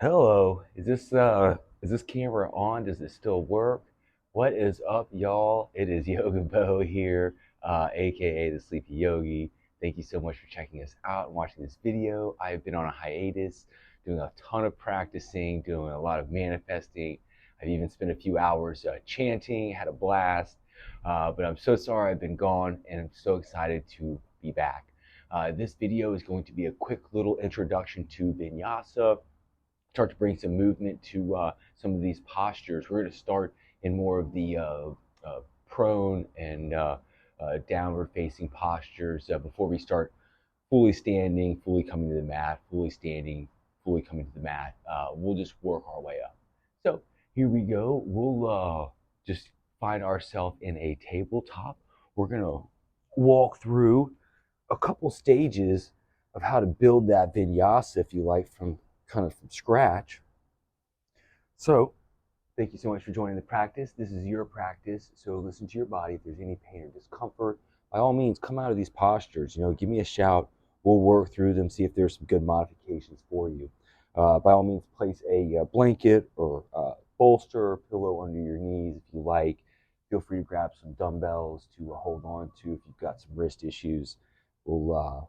Hello, is this camera on? Does it still work? What is up, y'all? It is Yoga Bo here, aka the Sleepy Yogi. Thank you so much for checking us out and watching this video. I have been on a hiatus, doing a ton of practicing, doing a lot of manifesting. I've even spent a few hours chanting, had a blast. But I'm so sorry I've been gone, and I'm so excited to be back. This video is going to be a quick little introduction to Vinyasa, start to bring some movement to some of these postures. We're going to start in more of the prone and downward facing postures before we start fully standing, fully coming to the mat, fully standing, fully coming to the mat. We'll just work our way up. So here we go. We'll just find ourselves in a tabletop. We're going to walk through a couple stages of how to build that vinyasa, if you like, from scratch. So, thank you so much for joining the practice. This is your practice, so listen to your body. If there's any pain or discomfort, by all means, come out of these postures. Give me a shout. We'll work through them, see if there's some good modifications for you. By all means, place a blanket or bolster or pillow under your knees if you like. Feel free to grab some dumbbells to hold on to if you've got some wrist issues. We'll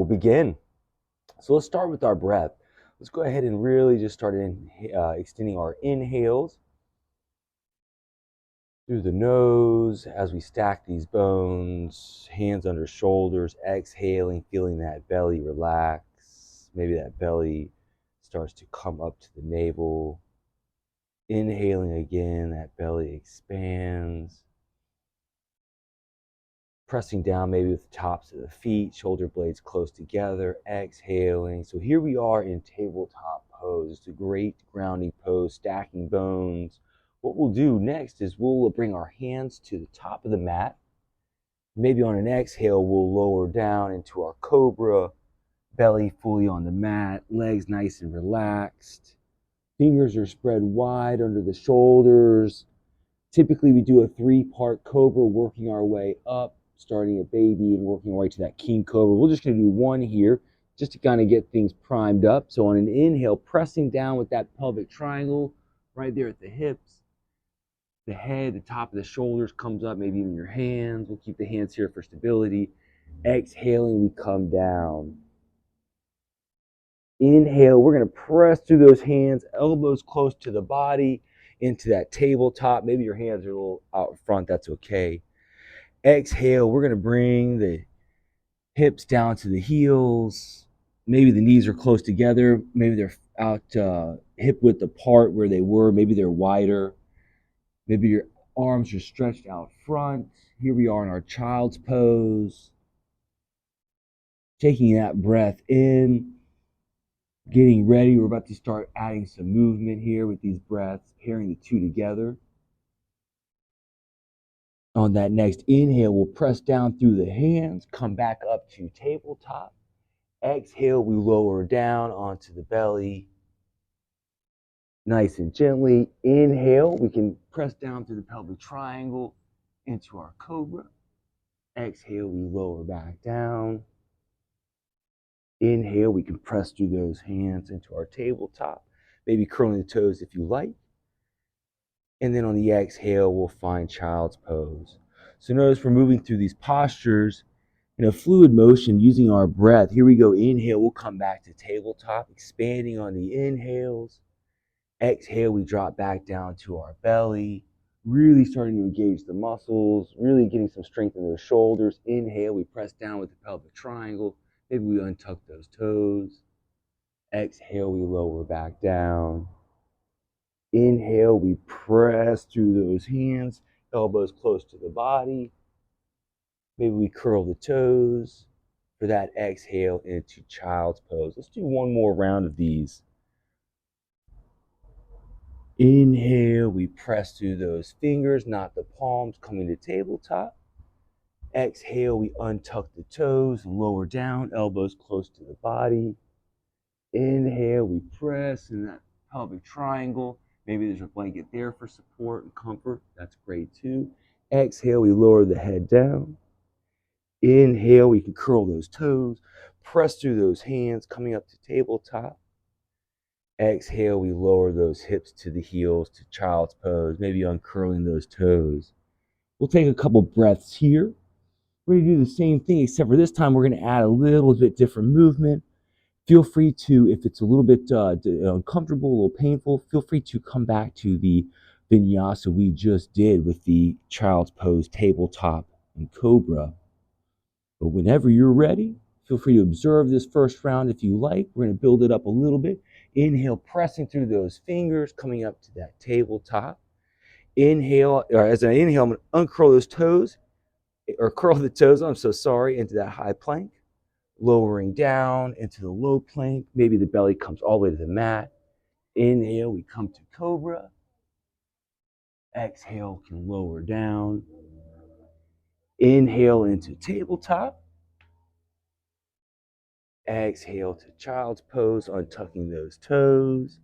begin. So let's start with our breath. Let's go ahead and really just start extending our inhales through the nose as we stack these bones, hands under shoulders, exhaling, feeling that belly relax. Maybe that belly starts to come up to the navel. Inhaling again, that belly expands. Pressing down maybe with the tops of the feet, shoulder blades close together, exhaling. So here we are in tabletop pose. It's a great grounding pose, stacking bones. What we'll do next is we'll bring our hands to the top of the mat. Maybe on an exhale, we'll lower down into our cobra, belly fully on the mat, legs nice and relaxed. Fingers are spread wide under the shoulders. Typically, we do a three-part cobra, working our way up, starting a baby and working our way to that king cobra. We're just going to do one here just to kind of get things primed up. So on an inhale, pressing down with that pelvic triangle right there at the hips, the head, the top of the shoulders comes up, maybe even your hands. We'll keep the hands here for stability. Exhaling, we come down. Inhale, we're going to press through those hands, elbows close to the body, into that tabletop. Maybe your hands are a little out front, that's okay. Exhale, we're going to bring the hips down to the heels. Maybe the knees are close together. Maybe they're out hip width apart where they were. Maybe they're wider. Maybe your arms are stretched out front. Here we are in our child's pose. Taking that breath in, getting ready. We're about to start adding some movement here with these breaths, pairing the two together. On that next inhale, we'll press down through the hands, come back up to tabletop. Exhale, we lower down onto the belly. Nice and gently. Inhale, we can press down through the pelvic triangle into our cobra. Exhale, we lower back down. Inhale, we can press through those hands into our tabletop, maybe curling the toes if you like. And then on the exhale, we'll find child's pose. So notice we're moving through these postures in a fluid motion using our breath. Here we go. Inhale, we'll come back to tabletop, expanding on the inhales. Exhale, we drop back down to our belly, really starting to engage the muscles, really getting some strength in those shoulders. Inhale, we press down with the pelvic triangle. Maybe we untuck those toes. Exhale, we lower back down. Inhale, we press through those hands, elbows close to the body. Maybe we curl the toes for that exhale into child's pose. Let's do one more round of these. Inhale, we press through those fingers, not the palms, coming to tabletop. Exhale, we untuck the toes, lower down, elbows close to the body. Inhale, we press in that pelvic triangle. Maybe there's a blanket there for support and comfort. That's great too. Exhale, we lower the head down. Inhale, we can curl those toes, press through those hands, coming up to tabletop. Exhale, we lower those hips to the heels to child's pose, maybe uncurling those toes. We'll take a couple breaths here. We're going to do the same thing, except for this time we're going to add a little bit different movement. Feel free to, if it's a little bit uncomfortable, a little painful, feel free to come back to the vinyasa we just did with the child's pose, tabletop, and cobra. But whenever you're ready, feel free to observe this first round if you like. We're going to build it up a little bit. Inhale, pressing through those fingers, coming up to that tabletop. Inhale, or as I inhale, I'm going to uncurl those toes, or curl the toes, I'm so sorry, into that high plank. Lowering down into the low plank. Maybe the belly comes all the way to the mat. Inhale, we come to cobra. Exhale, can lower down. Inhale into tabletop. Exhale to child's pose, untucking those toes.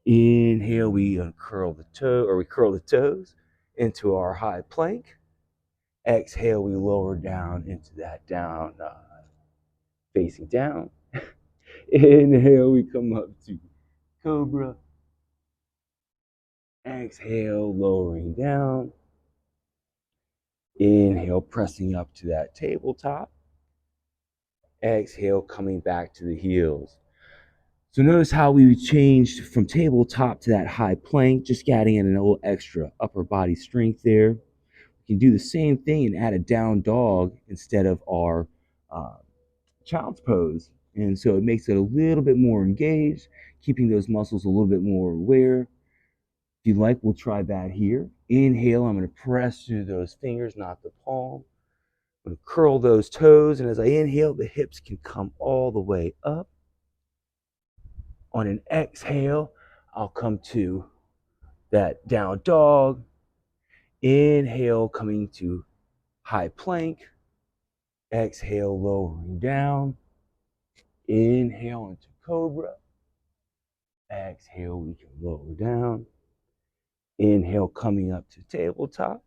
Inhale, we uncurl the toe, or we curl the toes into our high plank. Exhale, we lower down into that down, facing down. Inhale, we come up to cobra. Exhale, lowering down. Inhale, pressing up to that tabletop. Exhale, coming back to the heels. So notice how we changed from tabletop to that high plank, just adding in a little extra upper body strength there. We can do the same thing and add a down dog instead of our child's pose. And so it makes it a little bit more engaged, keeping those muscles a little bit more aware. If you like, we'll try that here. Inhale, I'm going to press through those fingers, not the palm. I'm going to curl those toes, and as I inhale, the hips can come all the way up. On an exhale, I'll come to that down dog. Inhale, coming to high plank. Exhale, lowering down. Inhale into cobra. Exhale, we can lower down. Inhale, coming up to tabletop.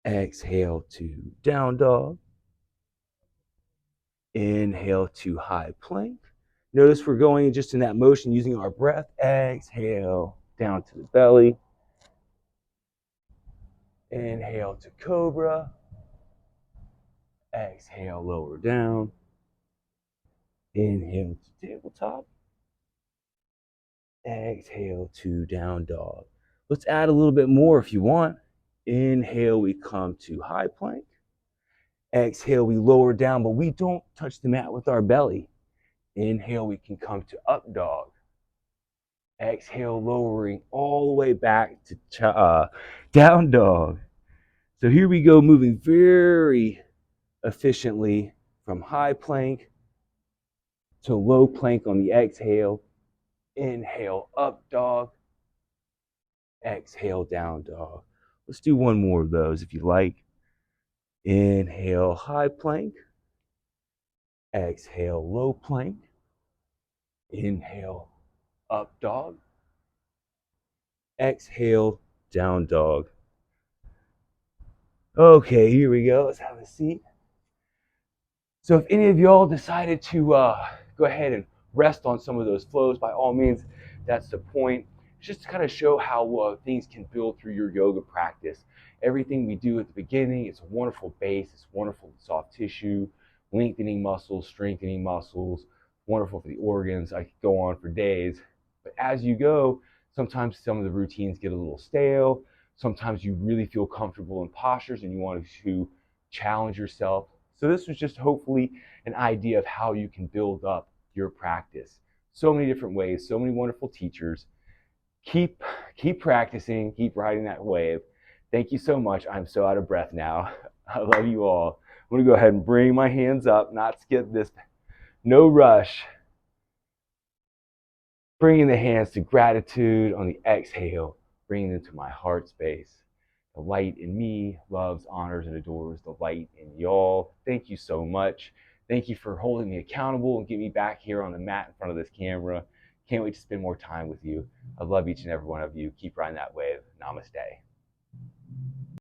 Exhale to down dog. Inhale to high plank. Notice we're going just in that motion using our breath. Exhale down to the belly. Inhale to cobra. Exhale, lower down. Inhale to tabletop. Exhale to down dog. Let's add a little bit more if you want. Inhale, we come to high plank. Exhale, we lower down, but we don't touch the mat with our belly. Inhale, we can come to up dog. Exhale, lowering all the way back to down dog. So here we go, moving very efficiently from high plank to low plank on the exhale. Inhale, up dog. Exhale, down dog. Let's do one more of those if you like. Inhale, high plank. Exhale, low plank. Inhale, up dog. Exhale, down dog. Okay, here we go. Let's have a seat. So if any of y'all decided to go ahead and rest on some of those flows, by all means, that's the point. It's just to kind of show how things can build through your yoga practice. Everything we do at the beginning, it's a wonderful base, it's wonderful soft tissue, lengthening muscles, strengthening muscles, wonderful for the organs. I could go on for days. But as you go, sometimes some of the routines get a little stale. Sometimes you really feel comfortable in postures and you want to challenge yourself. So this was just hopefully an idea of how you can build up your practice. So many different ways, so many wonderful teachers. Keep practicing, keep riding that wave. Thank you so much. I'm so out of breath now. I love you all. I'm gonna go ahead and bring my hands up, not skip this. No rush. Bringing the hands to gratitude on the exhale, bringing them to my heart space. The light in me loves, honors, and adores the light in y'all. Thank you so much. Thank you for holding me accountable and getting me back here on the mat in front of this camera. Can't wait to spend more time with you. I love each and every one of you. Keep riding that wave. Namaste.